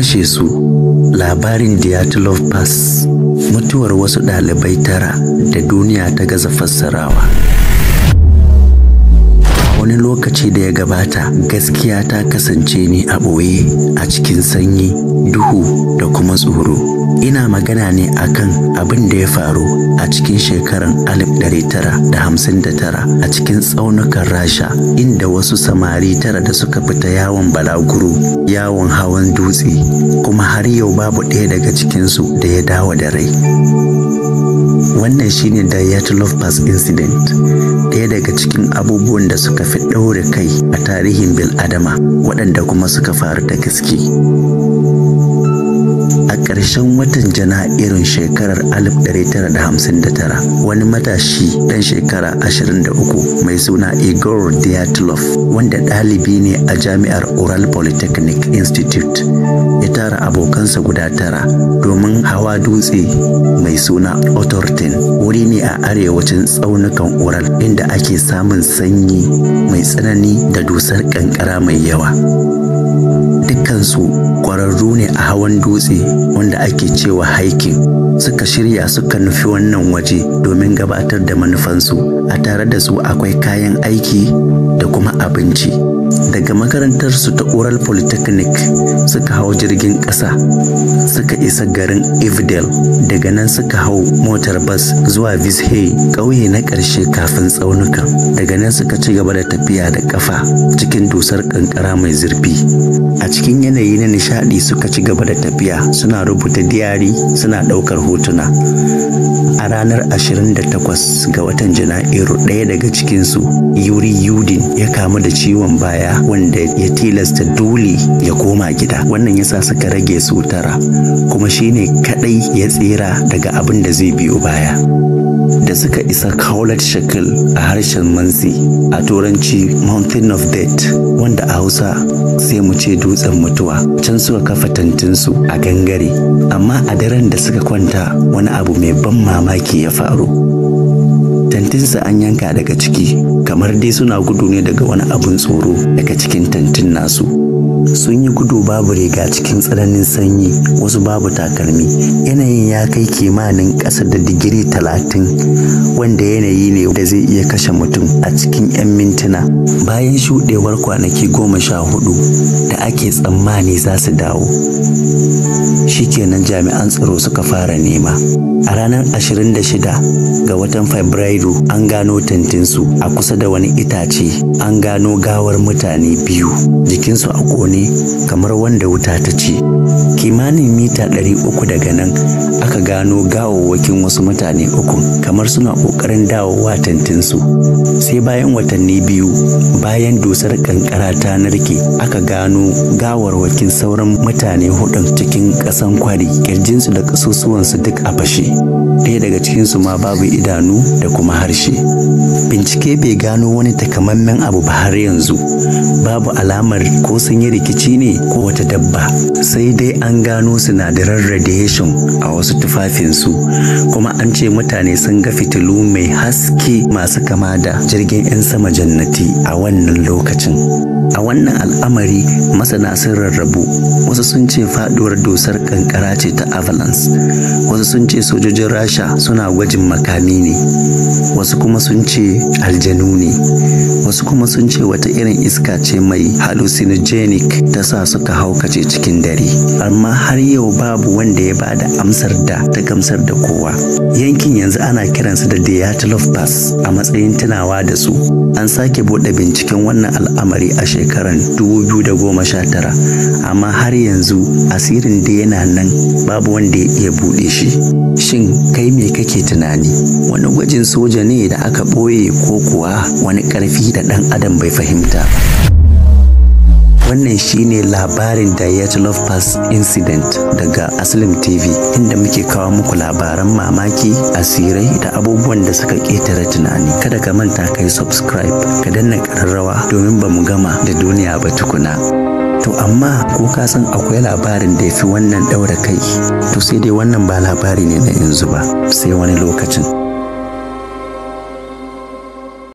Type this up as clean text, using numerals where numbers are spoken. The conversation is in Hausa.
kashe su. Labarin Dyatlov Pass, mutuwar wasu ɗalibai 9 da duniya ta gaza fassarawa. Wani lokaci da ya gabata, gaskiya ta kasance ne a ɓoye a cikin sanyi, duhu da kuma tsoro. Ina magana ne akan abin da ya faru a cikin shekarar 1959 a cikin tsaunukan Rasha, inda wasu samari 9 da suka fita yawon balaguro, yawon hawan dutse, kuma har yau babu ɗaya daga cikinsu da ya dawo da rai. Wannan shine Dyatlov Pass Incident, ɗaya daga cikin abubuwan da suka fi ɗaure kai a tarihin bil'adama, waɗanda kuma suka faru da gaske. A ƙarshen watan Janairun shekarar 1959, wani matashi ɗan shekara 23 mai suna Igor Dyatlov, wanda ɗalibi ne a jami'ar Ural Polytechnic Institute, ya tara abokansa guda 9 domin hawa dutse mai suna Otorten. Wuri ne a arewacin tsaunukan Ural inda ake samun sanyi mai tsanani da dusar ƙanƙara mai yawa. Dukkansu ƙwararru ne a hawan dutse wanda ake cewa hiking. Suka shirya suka nufi wannan waje domin gabatar da manufansu. A tare da su akwai kayan aiki da kuma abinci. Daga makarantarsu ta Ural Polytechnic suka hau jirgin ƙasa suka isa garin Ivdel. Daga nan suka hau motar bas zuwa Vizhey, ƙauye na ƙarshe kafin tsaunukan. Daga nan suka ci gaba da tafiya da ƙafa cikin dusar ƙanƙara mai zurfi. A cikin yanayi na nishaɗi suka ci gaba da tafiya, suna rubuta diyari, suna ɗaukar hotuna. A ranar 28 ga watan Janairu, ɗaya daga cikinsu, Yuri Yudin, ya kamu da ciwon baya wanda ya tilasta dole ya koma gida. Wannan yasa suka rage su 9, kuma shine kadai ya tsira daga abin da zai biyo baya. Da suka isa Khaulat Shakil a harshen Mansi, a turanci Mountain of Death, wanda a Hausa sai mu ce dutsen mutuwa. Can suka kafa tantinsu a gangare, amma a daren da suka kwanta wani abu mai ban mamaki ya faru. Tantinsa an yanka daga ciki, kamar dai suna gudu ne daga wani abun tsoro daga cikin tantin nasu. Sun yi gudu babu riga cikin tsananin sanyi, wasu babu takalmi. Yanayin ya kai kimanin ƙasa da digiri 30, wanda yanayi ne da zai iya kashe mutum a cikin 'yan mintuna. Bayan shuɗewar kwanaki 14 da ake tsammani za su dawo, shikenan jami'an tsaro suka fara nema. A ranar 26 ga watan Fabrairu an gano tantinsu a kusa da wani itace. An gano gawar mutane 2, jikinsu a ƙone kamar wanda wuta ta ci. Kimanin mita 300 daga nan aka gano gawawwakin wasu mutane 3 kamar suna ƙoƙarin dawowa tantinsu. Sai bayan watanni 2, bayan dusar ƙanƙara ta narke, aka gano gawarwakin sauran mutane 4 cikin ƙasan kwari, ƙirjinsu da ƙasusuwansu duk a fashe. Ɗaya daga cikinsu ma babu idanu da kuma harshe. Bincike bai gano wani takamaiman abu ba har yanzu. Babu alamar ko sun yi rikici ne ko wata dabba. Sai dai an gano sinadaran radiation a wasu tufafinsu, kuma an ce mutane sun ga fitilu mai haske masu kama da jirgin 'yan sama jannati a wannan lokacin. A wannan al'amari masana sun rarrabu. Wasu sun ce faduwar dusar kankara ce ta avalanche, wasu sun ce sojojin Rasha suna gwajin makami ne, wasu kuma sun ce aljanu ne, wasu kuma sun ce wata irin iska ce mai hallucinogenic ta sa suka haukace cikin dare. Amma har yau babu wanda ya bada amsar da ta gamsar da kowa. Yankin yanzu ana kiransu da Dyatlov Pass a matsayin tunawa da su. An sake bude binciken wannan al'amari a shekarar 2019, amma har yanzu asirin da yana nan, babu wanda ya iya bude shi. Shin kai me kake tunani? Wani gwajin soja ne da aka ɓoye, ko kuwa wani ƙarfi da ɗan adam bai fahimta ba? Wannan shine labarin Dyatlov Pass Incident daga Aslim TV, inda muke kawo muku labaran mamaki, asirai da abubuwan da suka ƙetare tunani. Kada ka manta kai subscribe, ka danna ƙararrawa domin ba mu gama da duniya ba tukuna. To amma ko ka san akwai labarin da ya fi wannan ɗaura kai? To sai dai wannan ba labari ne na yanzu ba, sai wani lokacin.